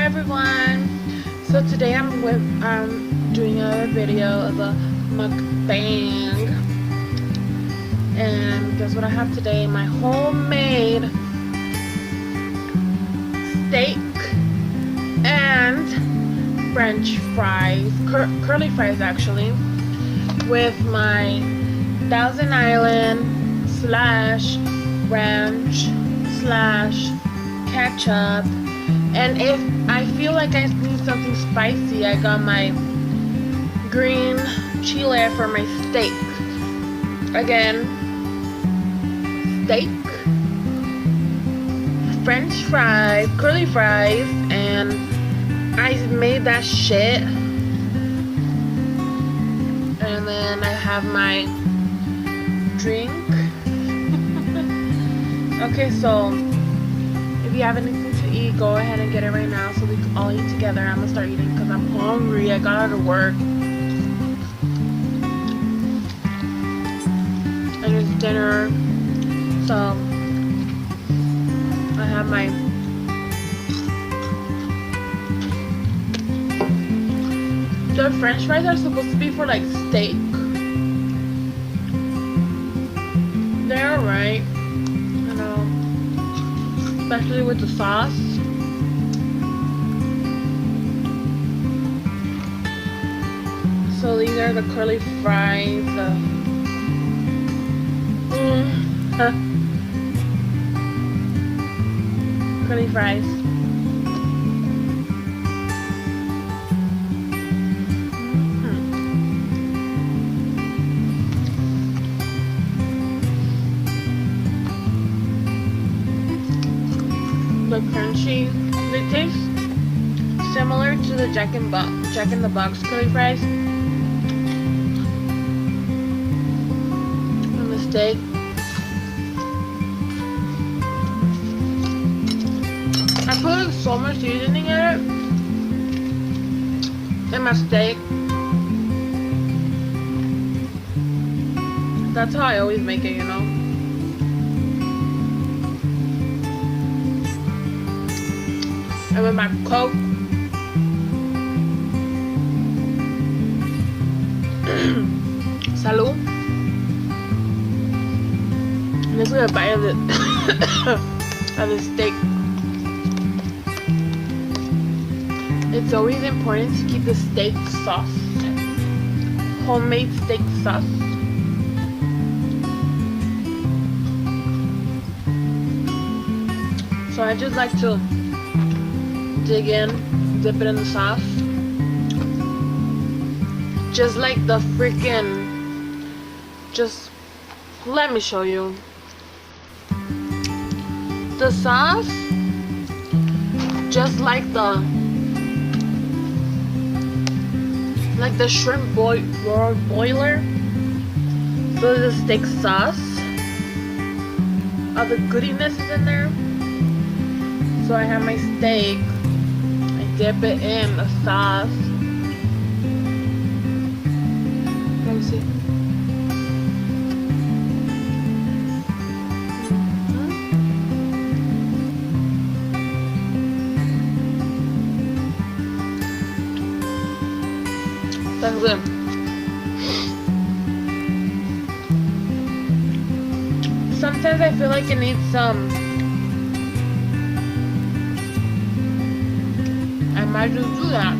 Hi everyone. So today I'm doing a video of a mukbang, and guess what I have today? My homemade steak and French fries, curly fries actually, with my Thousand Island slash ranch slash ketchup. And if I feel like I need something spicy, I got my green chile for my steak. Again, steak, French fries, curly fries, and I made that shit. And then I have my drink. Okay, so if you have anything to eat, go ahead and get it right now so we can all eat together. I'm gonna start eating because I'm hungry. I got out of work and it's dinner. So I have my the French fries are supposed to be for like steak. They're alright, you know, especially with the sauce. So these are the curly fries. Curly fries. The crunchy. They taste similar to the Jack in the Box curly fries. And the steak. I put like so much seasoning in it. In my steak. That's how I always make it, you know. And with my Coke. Salud. And this is a bite of the of the steak. It's always important to keep the steak sauce. Homemade steak sauce. So I just like to dig in, dip it in the sauce. Just like the freaking, just let me show you. The sauce, just like the shrimp boiler. So the steak sauce, all the goodiness is in there. So I have my steak. Dip it in the sauce. Let me see. That's good. Sometimes I feel like it needs some. I might just do that.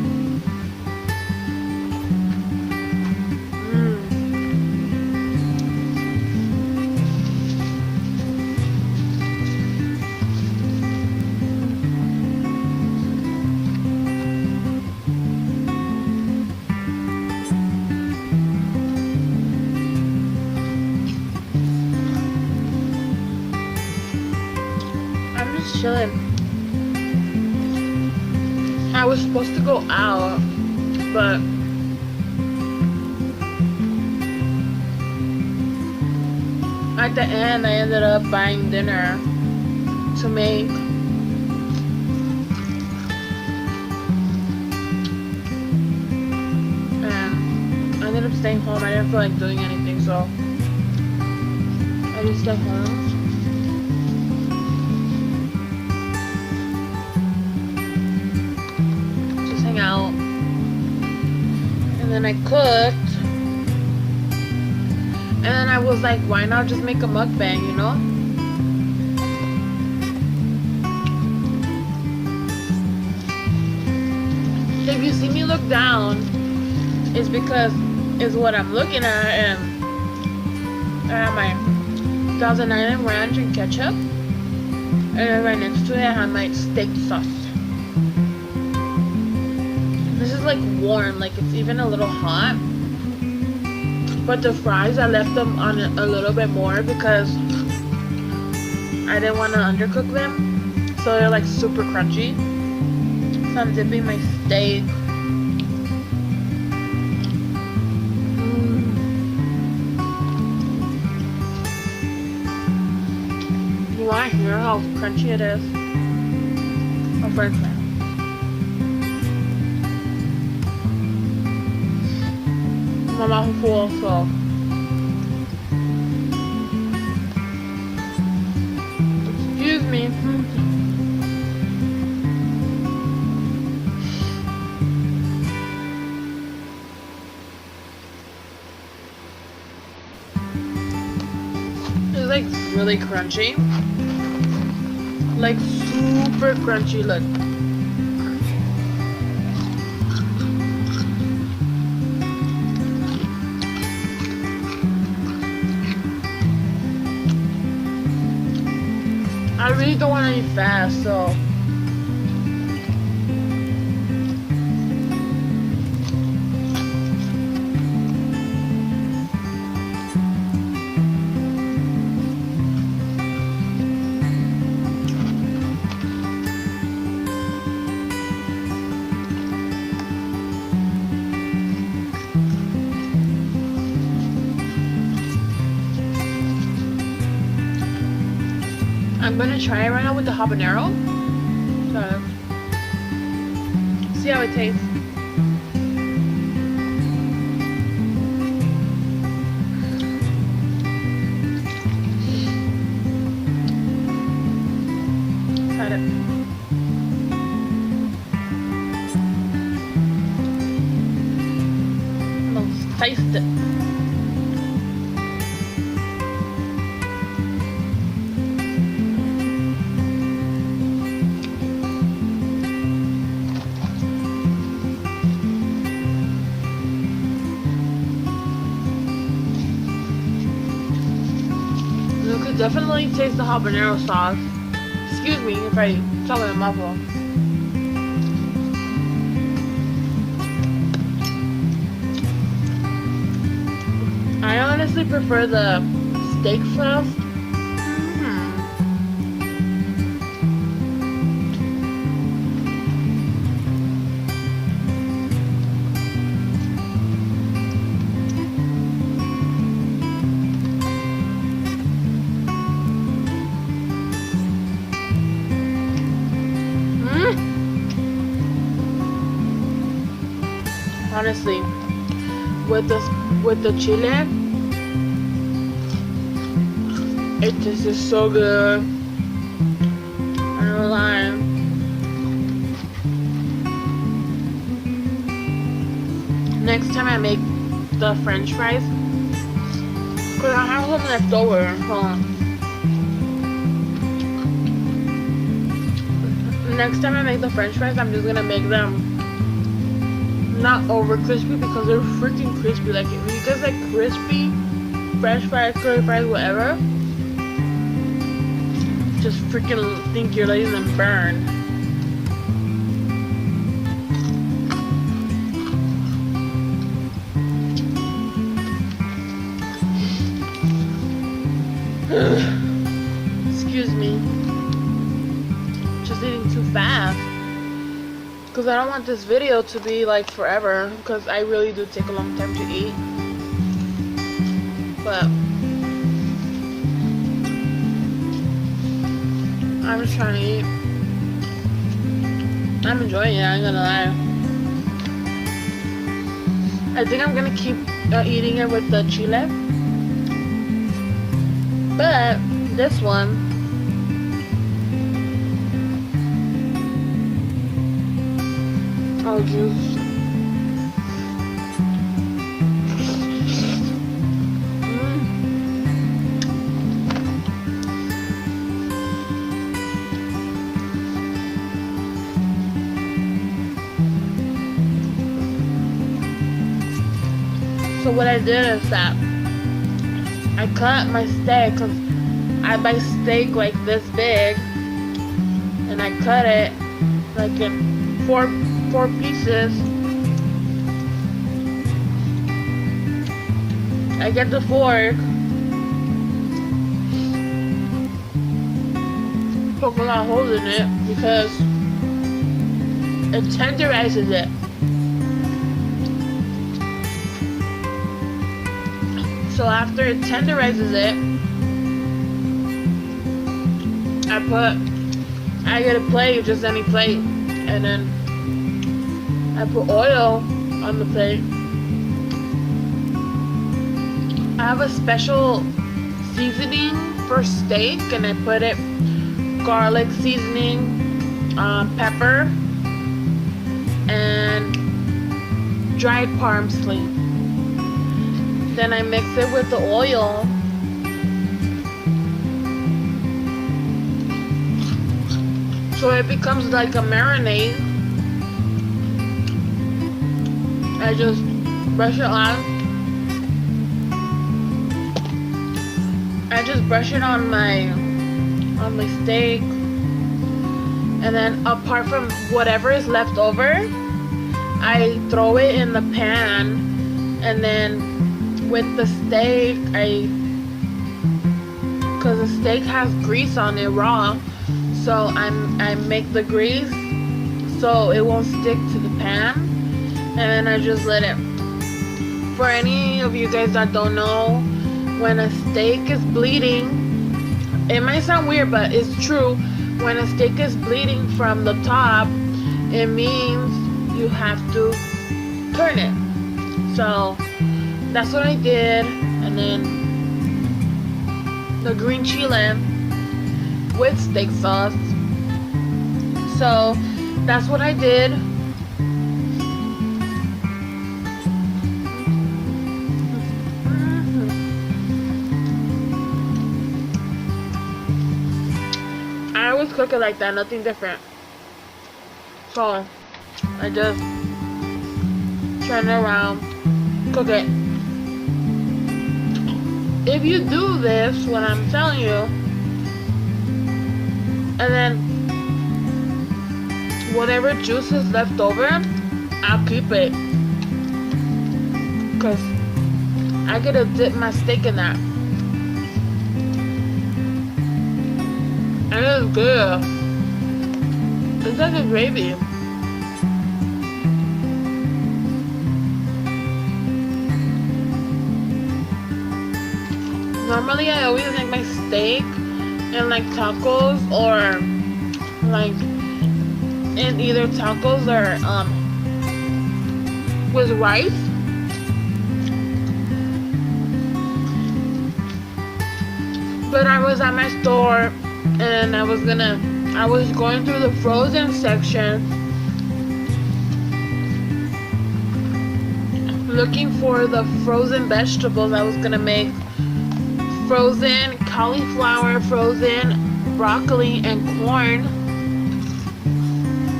I'm just chilling. I was supposed to go out, but at the end I ended up buying dinner to make. And I ended up staying home. I didn't feel like doing anything, so I just stayed home. then I cooked. And then I was like, why not just make a mukbang, you know? If you see me look down, it's because it's what I'm looking at, and I have my 2009 ranch and ketchup, and then right next to it I have my steak sauce. This is like warm, like it's even a little hot. But the fries, I left them on a little bit more because I didn't want to undercook them, so they're like super crunchy. So I'm dipping my steak. You want to hear how crunchy it is? A french fry. My mouth is full, so excuse me. It's like really crunchy, like super crunchy. Look. I really don't want to eat fast, so I'm gonna try it right now with the habanero. So, see how it tastes. Try it. Let's taste it. You could definitely taste the habanero sauce. Excuse me if I talk in a mouthful. I honestly prefer the steak sauce. Honestly, with the chile, it tastes so good. I don't lie. Next time I make the French fries, cause I have some left over. Hold on. Next time I make the French fries, I'm just gonna make them not over crispy because they're freaking crispy. Like if you guys like crispy French fries, curly fries, whatever, just freaking think you're letting them burn. Excuse me. Just eating too fast. Because I don't want this video to be like forever, because I really do take a long time to eat. But I'm just trying to eat. I'm enjoying it, I ain't gonna lie. I think I'm gonna keep eating it with the chile. But this one, I'll juice. So what I did is that I cut my steak, because I buy steak like this big, and I cut it like in four pieces. I get the fork, poke a lot of holes in it because it tenderizes it. So after it tenderizes it, I get a plate, just any plate, and then I put oil on the plate. I have a special seasoning for steak, and I put it garlic seasoning, pepper, and dried parsley. Then I mix it with the oil. So it becomes like a marinade. I just brush it on. I just brush it on my steak. And then apart from whatever is left over, I throw it in the pan. And then with the steak, because the steak has grease on it raw, so I make the grease so it won't stick to the pan, and then I just let it. For any of you guys that don't know, when a steak is bleeding, it might sound weird, but it's true. When a steak is bleeding from the top, it means you have to turn it. So that's what I did. And then the green chile with steak sauce. So that's what I did. I always cook it like that, nothing different. So I just turn it around, cook it. If you do this, what I'm telling you, and then whatever juice is left over, I'll keep it, because I get to dip my steak in that. And it's good. It's like a gravy. Normally I always make my steak in like tacos, or like in either tacos or with rice. But I was at my store and I was going through the frozen section looking for the frozen vegetables. I was gonna make frozen cauliflower, frozen broccoli, and corn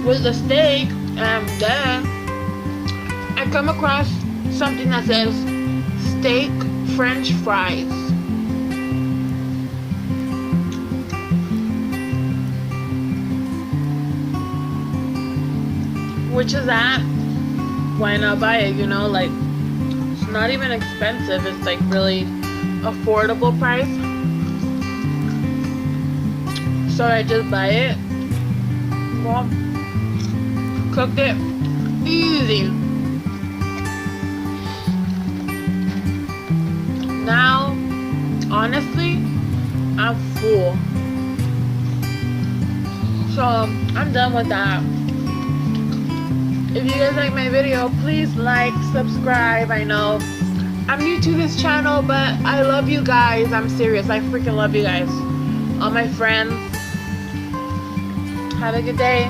with the steak, and then I come across something that says steak French fries. Which is that? Why not buy it? You know, like, it's not even expensive. It's like really affordable price. So I just buy it. Well, cooked it. Easy. Now, honestly, I'm full. So I'm done with that. If you guys like my video, please like, subscribe. I know I'm new to this channel, but I love you guys. I'm serious. I freaking love you guys. All my friends. Have a good day.